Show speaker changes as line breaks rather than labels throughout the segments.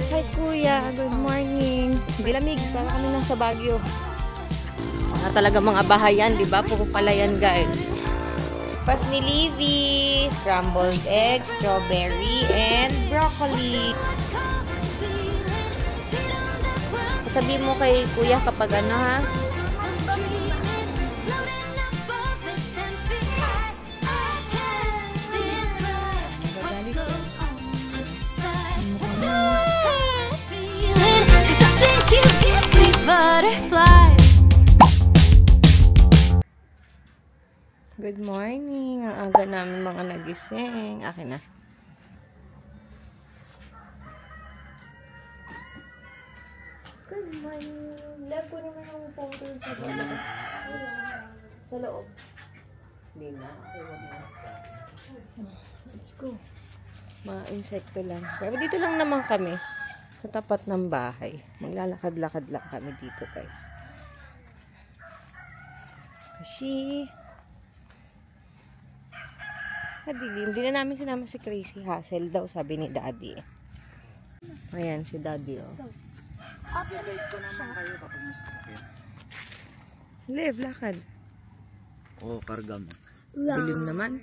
Hi kuya, good morning. Hindi lamig, para kami nasa Baguio. Talaga mga bahayan, di ba? Puro pala yan, guys. Pas ni Livy, scrambled eggs, strawberry, and broccoli. Sabi mo kay kuya kapag ano ha? Good morning. Ang aga namin mga nagising. Akin na. Good morning. Love ko naman yung phone ko sa loob. Sa loob. Hindi na. Let's go. Mga insekto lang. Pero dito lang naman kami. Sa tapat ng bahay. Maglalakad-lakad lang kami dito, guys. Kasi madilim. Hindi na namin sinama si Crazy Hassle daw, sabi ni Daddy. Ayan, si Daddy, oh.
I-guide ko naman kayo kapag nasasakyan.
Live, lakad.
Oo, karga mo.
Dilim naman.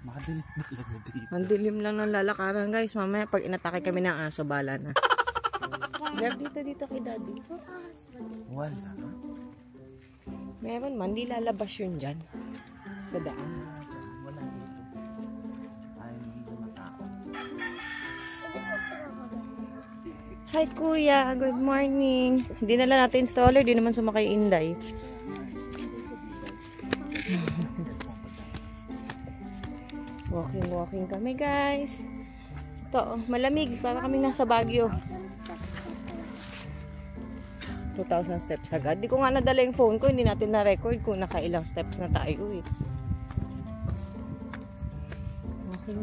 Makadilim talaga dito.
Ang dilim lang ng lalakaran, guys. Mamaya, pag inatake kami ng aso, bala na. Live, dito kay Daddy.
Wala.
Meron man, di lalabas yun dyan. Sa daan.
Wala dito. Ay, hindi matao.
Hi, kuya. Good morning. Hindi na lang natin installer. Di naman sumakay Inday. Walking kami, guys. Ito, malamig. Para kami nasa Baguio. 2,000 steps agad. Di ko nga nadala yung phone ko. Hindi natin na-record kung nakailang steps na tayo eh.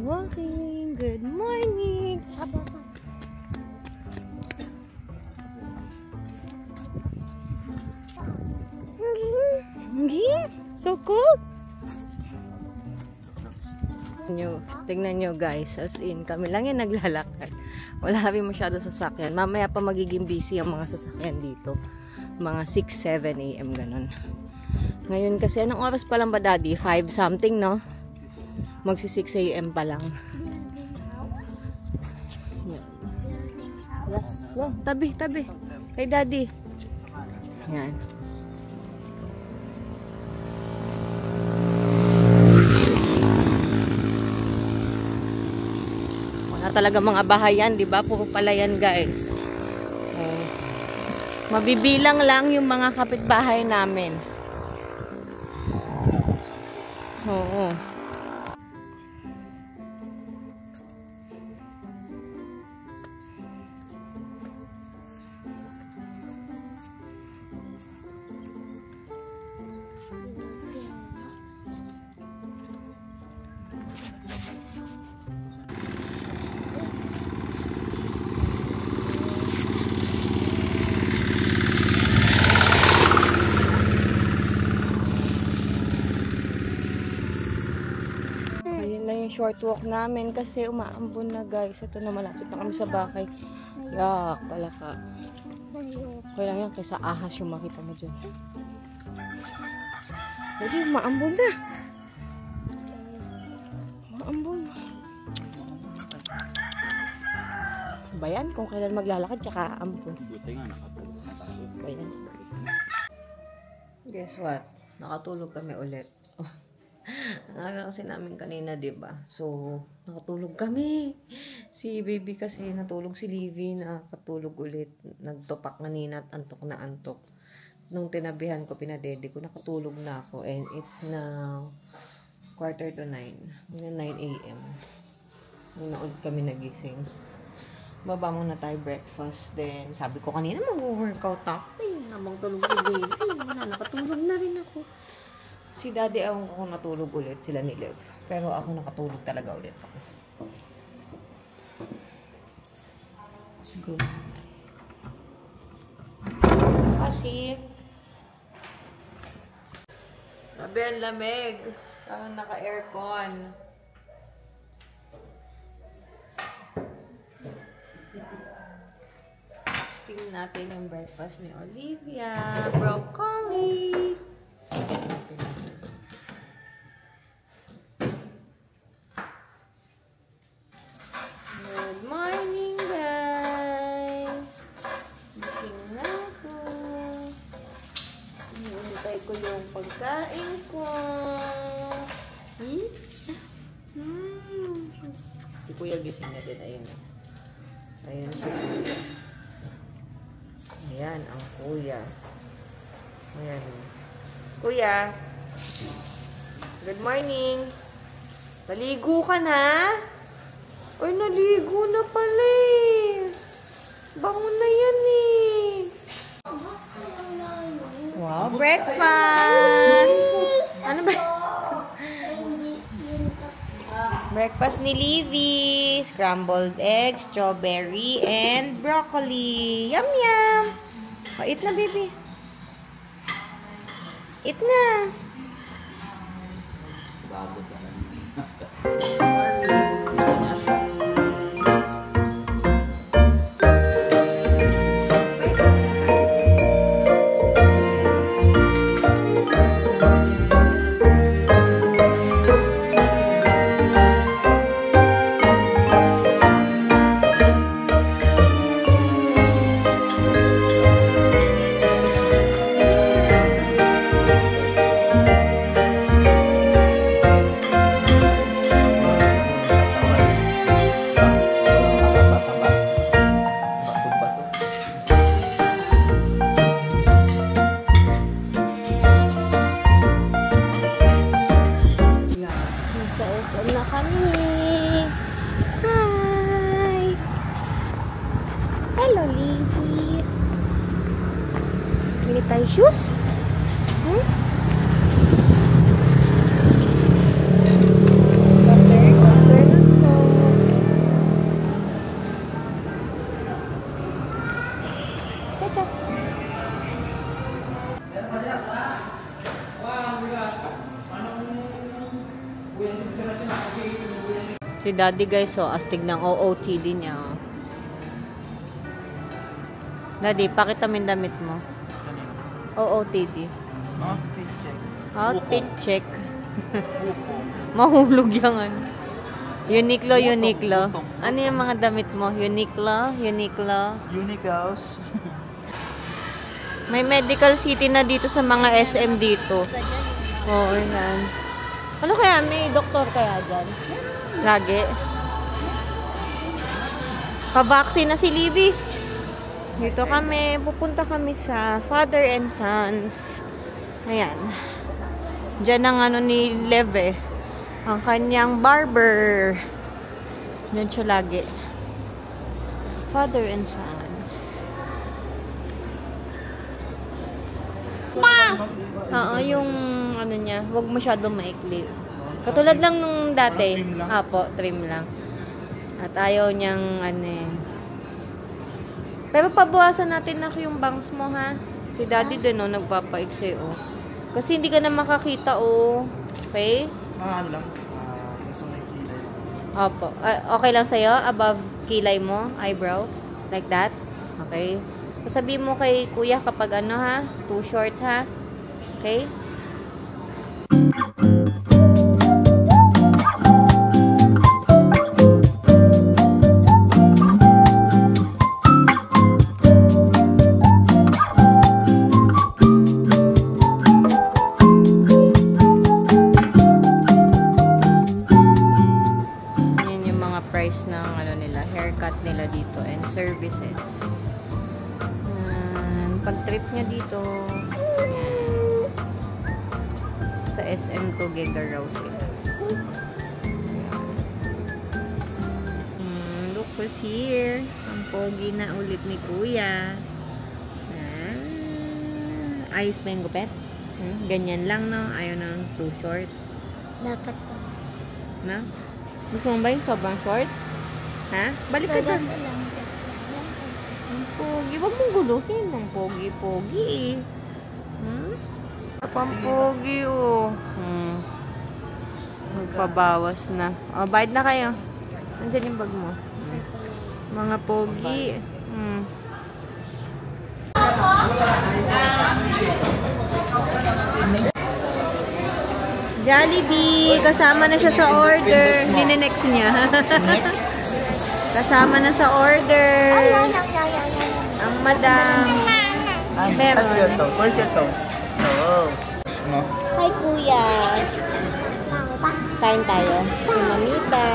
Walking. Good morning. So cool. Tingnan nyo guys, as in kami lang yung naglalakad. Wala kami masyado sasakyan. Mamaya pa magiging busy ang mga sasakyan dito. Mga 6-7 AM ganun. Ngayon kasi anong oras pa lang ba, Daddy? 5 something, no? Magsi 6 AM pa lang. Wow, tabi. Kay Daddy. Yan. Talaga mga bahayan, di ba? Puro pala yan, guys. Mabibilang lang yung mga kapitbahay namin. Oo. Short walk namin kasi umaambon na, guys. Ito na, malapit na kami sa bahay. Yak, palaka. Okay lang yan kaysa ahas yung makita mo dyan. Jadi, umaambon na. Umaambon. Bayan, kung kailan maglalakad, tsaka ambon.
Buti nga, nakatulog na tayo.
Bayan. Guess what? Nakatulog kami ulit. Ang aga kasi namin kanina, diba? So, nakatulog kami. Si baby kasi natulog, si Livy nakatulog ulit. Nagtopak kanina at antok na antok. Nung tinabihan ko, pinadede ko, nakatulog na ako. And it's now 8:45 to 9. 9 AM. Nanood kami nagising. Baba muna tayo breakfast. Then, sabi ko kanina mag-workout ako. Habang tulog si baby. Wala, nakatulog na rin ako. Si Daddy, ewan ko kung natulog ulit sila ni Lev. Pero ako nakatulog talaga ulit ako. Let's go. Kasi, sabi ang lamig. Naka-aircon. Tingnan natin yung breakfast ni Olivia. Broccoli. Good morning, guys. Gising na ako. Hinihintay ko yung pagkain ko. Si Kuya gising na din. Ayun. Ayun si Kuya. Ayan ang Kuya. Ayan. Kuya. Good morning. Naligo ka na? Ay, naligo na pala eh. Bangon na yan eh. Wow, breakfast! Ano ba? Breakfast ni Livy. Scrambled eggs, strawberry, and broccoli. Yum, yum! Oh, eat na, baby. Eat na. Na kami. Hi! Hello, Livy. Bili tayo shoes? Hmm? Water na po. Chacha. Si Daddy guys, so astig ng OOTD niya. Oh. Daddy, pakita mo yung damit mo. OOTD.
Outfit check.
Outfit check. Mahulog yung ano. Uniqlo, Uniqlo. Ano yung mga damit mo? Uniqlo, Uniqlo.
Unicals.
May Medical City na dito sa mga SM dito. Oo, yan. Ano kaya? May doktor kaya dyan? Lagi. Pa-vaccine na si Livy. Dito kami. Pupunta kami sa Father and Sons. Ayan. Diyan ang ano ni Leve. Ang kanyang barber. Diyan siya lagi. Father and Sons. Oo, yung ano niya. Huwag masyadong maikli. Katulad lang nung dati. Apo, trim lang. At ayaw niyang ano eh. Pero pabawasan natin na yung bangs mo ha. Si Daddy din oh, nagpapaiksi oh. Kasi hindi ka na makakita oh. Okay?
Ano lang. Nasa may kilay lang.
Opo. Okay lang sa'yo? Above kilay mo? Eyebrow? Like that? Okay. Sasabihin mo kay Kuya kapag ano ha? Too short ha? Okay? Services. Pag trip niya dito sa SM to Gegaraw sila. Look who's here. Ang pogi na ulit ni Kuya. Ayos pa yung gupet? Ganyan lang no? Ayaw nang too short.
Dapat ko.
Na? Gusto mo ba yung sobrang short? Ha? Balik ka doon. Ang pogi. Huwag mong guluhin. Ang pogi-pogi eh. Pampogi oh. Magpabawas na. O, bayad na kayo. Nandiyan yung bag mo. Mga pogi. Jollibee, kasama na siya sa order. Ninenext niya. Kasama na sa order. Ang madam. Meron. Hi, kuya. Kain tayo. Si Mamita.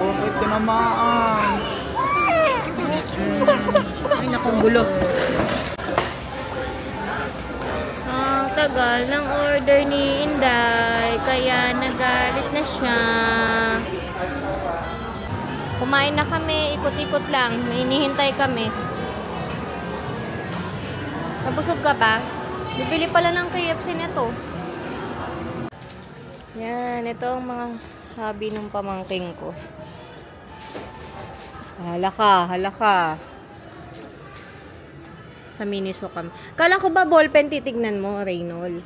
Bakit tinamaan?
Ay, nakong gulo. Ang tagal ng order ni Inday. Kaya nagalit na siya. Kumain na kami. Ikot-ikot lang. May hinihintay kami. Nabusog ka ba? Bibili pala ng KFC nito. Yan. Ito ang mga hobby ng pamangking ko. Halaka. Sa Miniso kami. Kala ko ba ballpen titignan mo, Reynol?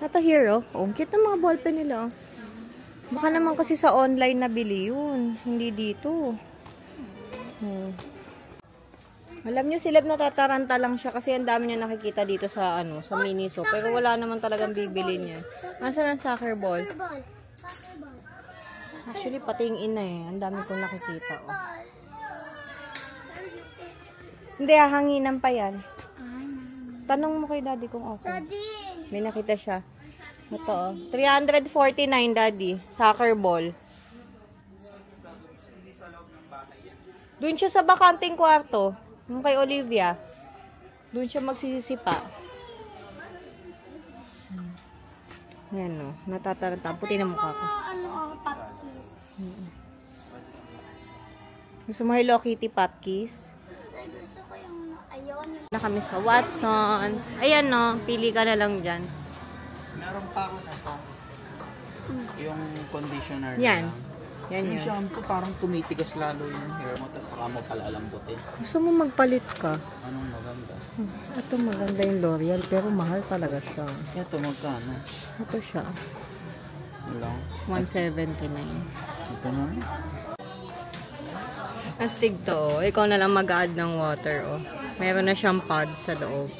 Ito here, oh. Oh, cute na mga ballpen nila. Baka naman kasi sa online nabili yun. Hindi dito. Alam nyo, silab natataranta lang siya kasi ang dami niya nakikita dito sa sa Miniso. Pero wala naman talagang bibili niya. Nasaan ang soccer ball? Actually, pati yung ina eh. Ang dami kong nakikita. Oh. Hindi, hanginan pa yan. Tanong mo kay daddy kung okay. May nakita siya. Ito oh. 349, daddy. Soccer ball. Doon siya sa bakanting kwarto. Yung kay Olivia. Doon siya magsisisipa. Ayan o. Natataranta. Puti na mukha ko. Gusto mo Hello Kitty Popkies?
Gusto ko yung ayon.
Na kami sa Watsons. Ayan no. Pili ka na lang dyan.
Meron pa ako na ito. Yung conditioner.
Yan. Yan
Yung
yun.
shampoo parang tumitigas lalo yung hair mo. Tapos saka mo pala alambutin.
Gusto mo magpalit ka?
Anong maganda?
Ito maganda yung L'Oreal. Pero mahal talaga siya.
Ito magkano?
Ito siya.
Lang.
179.
Ito na.
Astig to. Ikaw na lang mag-add ng water. Oh. Meron na siyang pod sa loob.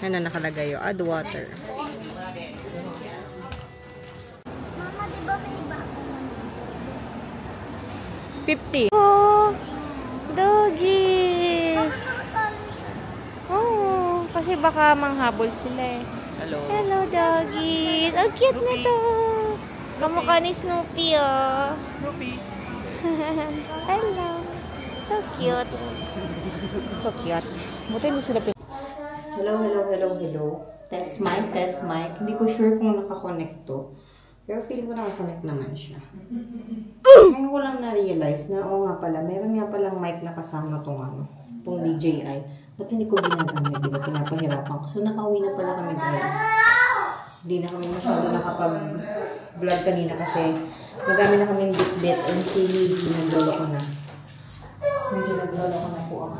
Yan na nakalagay. Oh. Add water.
Mama, di ba may iba?
50. Oh, doggies. Oh, kasi baka manghabol sila eh.
Hello.
Hello, doggies. Ang cute na to. Kamukha ni Snoopy, oh.
Snoopy.
Hello. So cute. So cute. Buti hindi sila Hello. Test mic. Hindi ko sure kung nakakonect to. Pero feeling ko nakakonect naman siya. Ngayon ko lang na-realize na, oo nga pala, meron nga palang mic na kasama tong DJI. Ba't hindi ko ginagamit? Di ba pinapahirapan ko? So, nakauwi na pala kami, guys. Hindi na kami masyado nakapag-vlog kanina kasi nagamit na kaming bit-bit and silly. Naglolo ko na. Medyo naglolo ko na po ang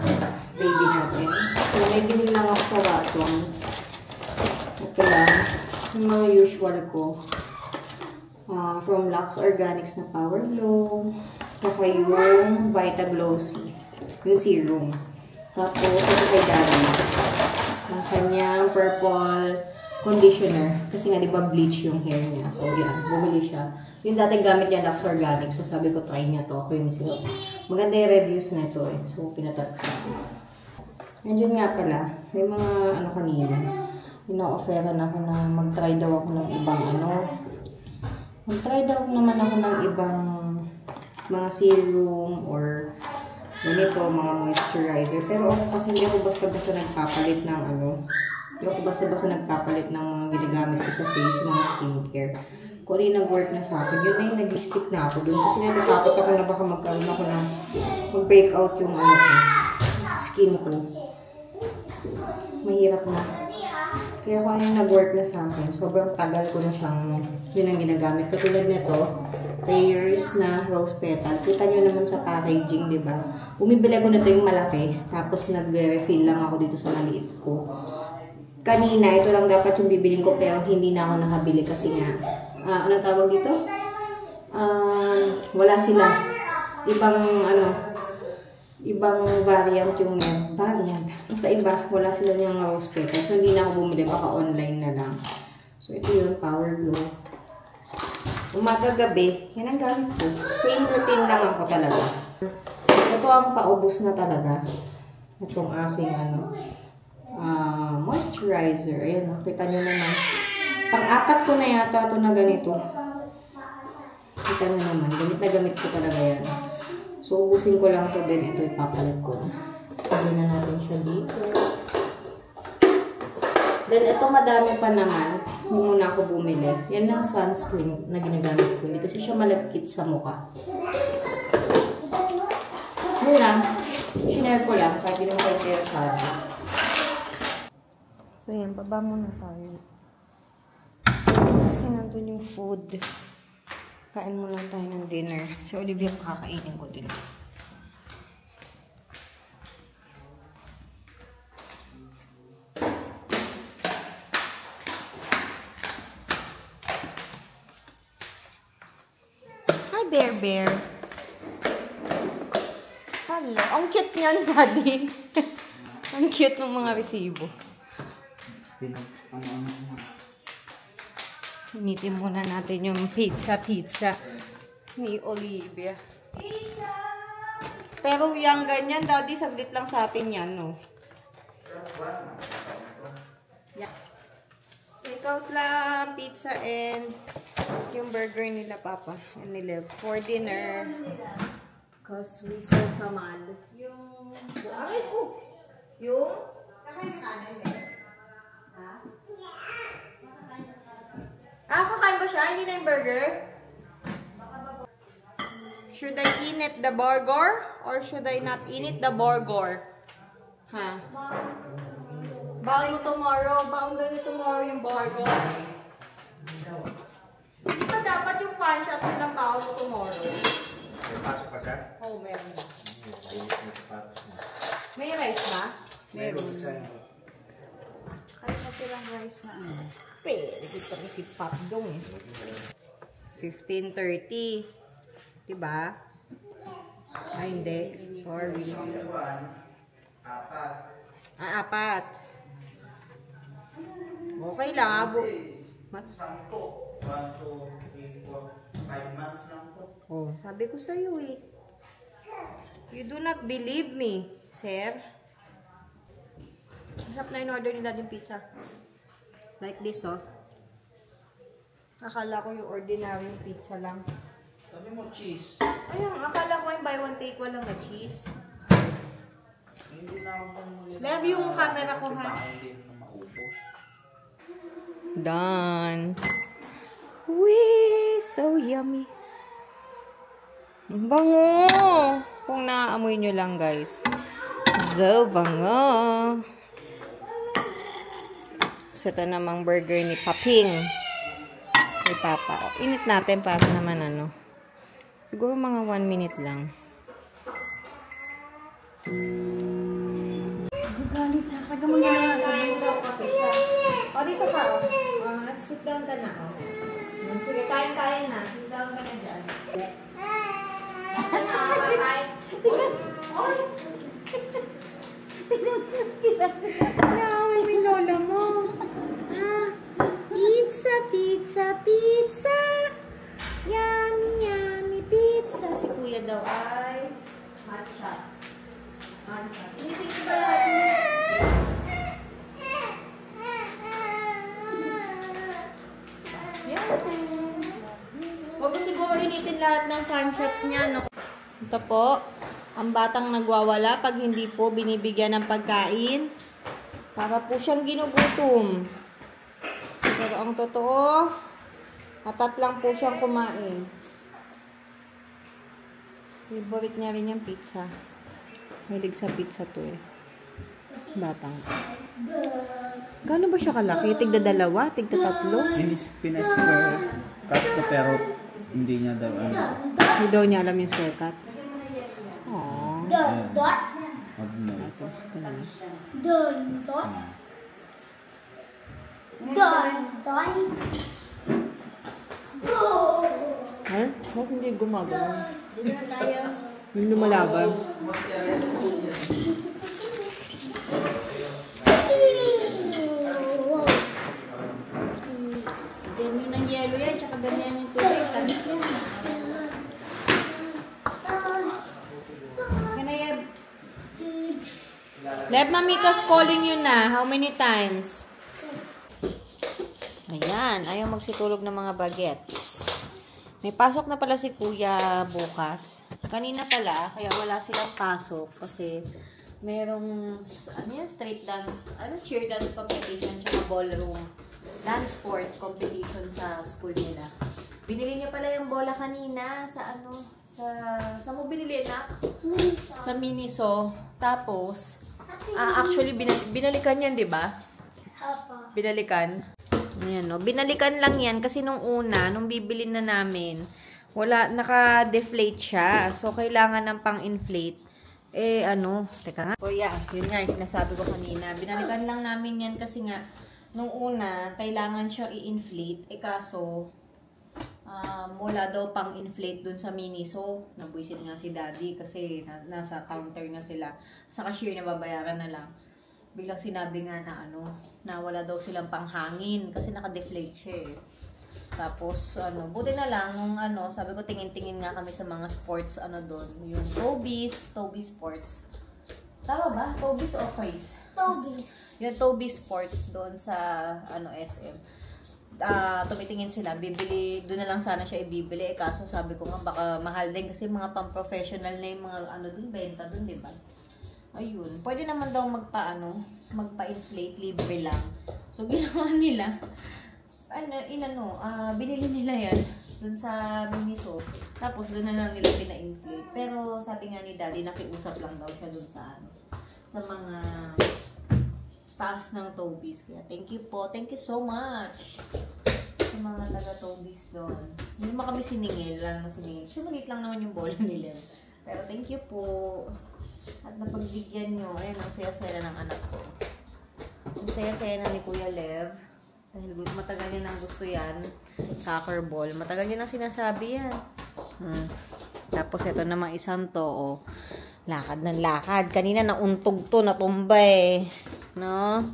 baby natin. So, may binili lang ako sa Watsons. Ito lang. Yung mga usual ko. From Lux Organics na Power Glow. Saka yung Vitaglow C. Yung serum. Tapos, ito kay Daddy. Ang kanyang purple conditioner. Kasi nga, di ba, bleach yung hair niya. So, yan. Bumili siya. Yung dating gamit niya, Lux Organics. So, sabi ko, try niya to. Cream syrup. Maganda yung reviews na ito eh. So, pinatapos ako. Nandiyan nga pala. May mga kanina. Ino-offeran ako na mag-try daw ako ng ibang mag-try daw naman ako ng ibang mga serum or ganito, mga moisturizer. Pero ako kasi hindi ako basta-basta nagpapalit ng hindi ako basta-basta nagpapalit ng mga ginagamit ko sa face, mga skincare. Kung rin nag-work na sa akin, yun na yung nag-stick na ako doon. Kasi natatakot ako na baka magkaroon ako ng mag-break out yung skin ko. Mahirap na. Kaya kung ano yung nag-work na sa akin, sobrang tagal ko na siyang yun ang ginagamit. Katulad nito, layers na rose petal. Kita nyo naman sa packaging, di ba? Bumibili ko na ito yung malaki. Tapos nag-refill lang ako dito sa maliit ko. Kanina, ito lang dapat yung bibiling ko pero hindi na ako nakabili kasi nga, ano tawag dito? Wala sila. ibang variant yung variant. Basta iba, wala sila niyang rose petal. So, hindi na ako bumili, baka online na lang. So, ito yun, Power Glow. Umaga-gabi, yan ang gamit ko. Same routine lang ako talaga. Ito ang paubos na talaga. Itong aking moisturizer. Ayan, nakita nyo naman. Pang-apat ko na yata ito na ganito. Kita nyo naman, gamit na gamit ko talaga yan. So, ubusin ko lang ito din. Ito ipapalit ko na. Pagin na natin siya dito. Then, ito madami pa naman. Hindi muna ako bumili. Yan lang sunscreen na ginagamit ko. Hindi kasi siya malagkit sa mukha. Yun lang. Shinare ko lang. Kahit hindi naman kayo interesado. So, yan. Baba muna tayo. Kasi nandun yung food. Kain muna tayo ng dinner. Si Olivia, kakainin ko din. Hi, Bear Bear. Hello. Ang cute niyan, Daddy. Ang cute ng mga resibo. Initin muna natin yung pizza ni Olivia. Pizza! Pero yung ganyan, Daddy, saglit lang sa atin yan, no? Yeah. Take out lang, pizza and yung burger nila, Papa. And nila for dinner. Because we so tamad. Yung... Ay, ko! Yung... Kakain ka na, ha? Kakain ba siya? Hindi na yung burger? Should I eat the burger? Or should I not eat the burger? Ha? Bakit mo tomorrow? Bakit mo tomorrow yung burger? Hindi ba dapat yung fan shop ng tao mo tomorrow?
May pasok pa siya?
Oo, meron na.
May
May rice ba? Meron.
Kaya pa silang rice na ano.
Pwede ko si Pop dong eh. 15:30. Diba? Ay, hindi. Sorry. Apat. Okay lang. Abo.
10. 1, 2, 3, 4, 5 months lang to.
Oh, sabi ko sa'yo eh. You do not believe me, sir. Masarap na in-order ni Daddy yung pizza. Like this, oh. Akala ko yung ordinary pizza lang.
Sabi mo cheese.
Ayun, akala ko yung buy one take one lang na cheese.
Hindi na ako bumuli.
Love yung camera ko, ha?
Kasi hindi na maubos.
Done. Wee! So yummy. Bango! Kung naaamoy nyo lang, guys. So bango. Ito namang burger ni Paping. Ni Papa. O, init natin para naman ano. Siguro mga 1 minute lang. Galit siya. Kaya mo na sabihin daw kasi siya. O, dito ka. Sit down ka na. O. Sige, kain-kain na. Sit down ka na dyan. Kain. Oy! Naaway mo yung lola mo. Pizza, pizza, pizza. Yummy, yummy pizza. Si Kuya daw ay hot shots. Hot shots. Initin ko ba lahat mo? Yan. Huwag mo siguro initin lahat ng fan shots niya, no? Ito po, ang batang nagwawala pag hindi po binibigyan ng pagkain. Para po siyang ginugutom. Pero ang totoo, atat lang po siyang kumain. Favorite niya rin yung pizza. Mahilig sa pizza to eh. Batang. Gano'n ba siya kalaki? Tigda dalawa? Tigda tatlo?
Pinas-square cut ko pero hindi niya daw ano.
Hindi daw niya alam yung square cut. Aww.
Dot?
Mag-nose.
Dot? Dot?
Bakit hindi gumagano?
Dito na tayo.
Yung lumalaban.
Ganyan ng yellow yan, tsaka ganyan yung tubig. Tamis yan. Ganyan.
Lev, Mamika's calling you na. How many times? Ayan, ayaw magsitulog ng mga bagets. May pasok na pala si Kuya bukas. Kanina pala, kaya wala silang pasok kasi merong, ano yan, street dance, cheer dance competition, tsaka ballroom dance sport competition sa school nila. Binili niya pala yung bola kanina sa sa mo binili na? Sa Miniso. Tapos, actually, binalikan yan, di ba? Binalikan. Ayan, no? Binalikan lang yan kasi nung una, nung bibilin na namin, naka-deflate siya. So, kailangan ng pang-inflate. Teka nga. Kuya, yun nga, yung sinasabi ko kanina. Binalikan lang namin yan kasi nga, nung una, kailangan siya i-inflate. Kaso, wala daw pang-inflate dun sa Miniso. Nabuisit nga si Daddy kasi nasa counter na sila. Sa cashier na babayaran na lang. Biglang sinabi nga na wala daw silang panghangin kasi naka-deflate siya eh. Tapos, buti na lang, nung sabi ko, tingin-tingin nga kami sa mga sports, doon, yung Toby's Sports. Tama ba? Toby's o Toys?
Toby's.
Yung Toby's Sports doon sa, SM. Tumitingin sila, bibili, doon na lang sana siya ibibili. Kaso sabi ko nga, baka mahal din kasi mga pang-professional na yung mga, doon, benta doon, di ba? Ayun. Pwede naman daw magpa-inflate, libre lang. So, ginawa nila, binili nila yan dun sa Miniso. Tapos, dun na lang nila pina-inflate. Pero, sabi nga ni Daddy, nakiusap lang daw siya dun sa mga staff ng Toby's. Kaya, thank you po. Thank you so much sa mga taga-Toby's doon. Hindi naman kami siningil. Wala naman siningil. Sumalit lang naman yung bola nila. Pero, thank you po. At napagbigyan nyo, ayun, ang saya-saya ng anak ko. Ang saya-saya na ni Kuya Lev. Dahil matagal niya nang gusto yan. Soccer ball. Matagal niya nang sinasabi yan. Tapos ito namang isang to, lakad ng lakad. Kanina nauntog to, natumba eh. No?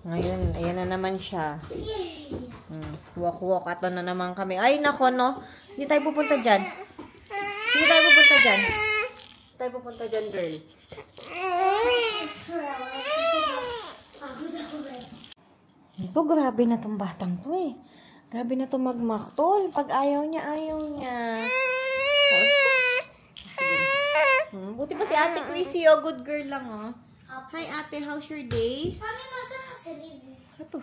Ngayon, ayan na naman siya. Walk-walk. Ato na naman kami. Ay, nako, no? Hindi tayo pupunta dyan. Hindi tayo pupunta dyan. Tayo pupunta dyan, girl. Ito, grabe na tong batang to eh. Grabe na tong magmaktol. Pag ayaw niya, ayaw niya. Buti pa si Ate Chrissy, oh. Good girl lang, oh. Hi, Ate. How's your day?
Mami, masarap si Libby.
Ito.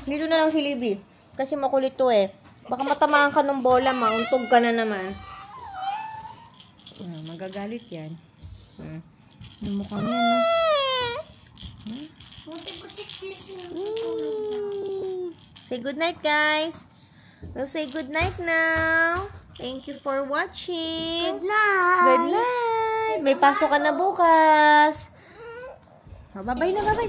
Dito na lang si Libby. Kasi makulit to eh. Baka matamaan ka ng bola, mauntog ka na naman. Magagalit yan. Yung mukha niya, no? Say good night, guys. We'll say good night now. Thank you for watching.
Good night.
Good night. May pasok ka na bukas. Bye-bye na, bye-bye.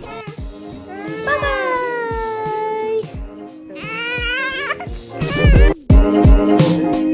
Bye-bye.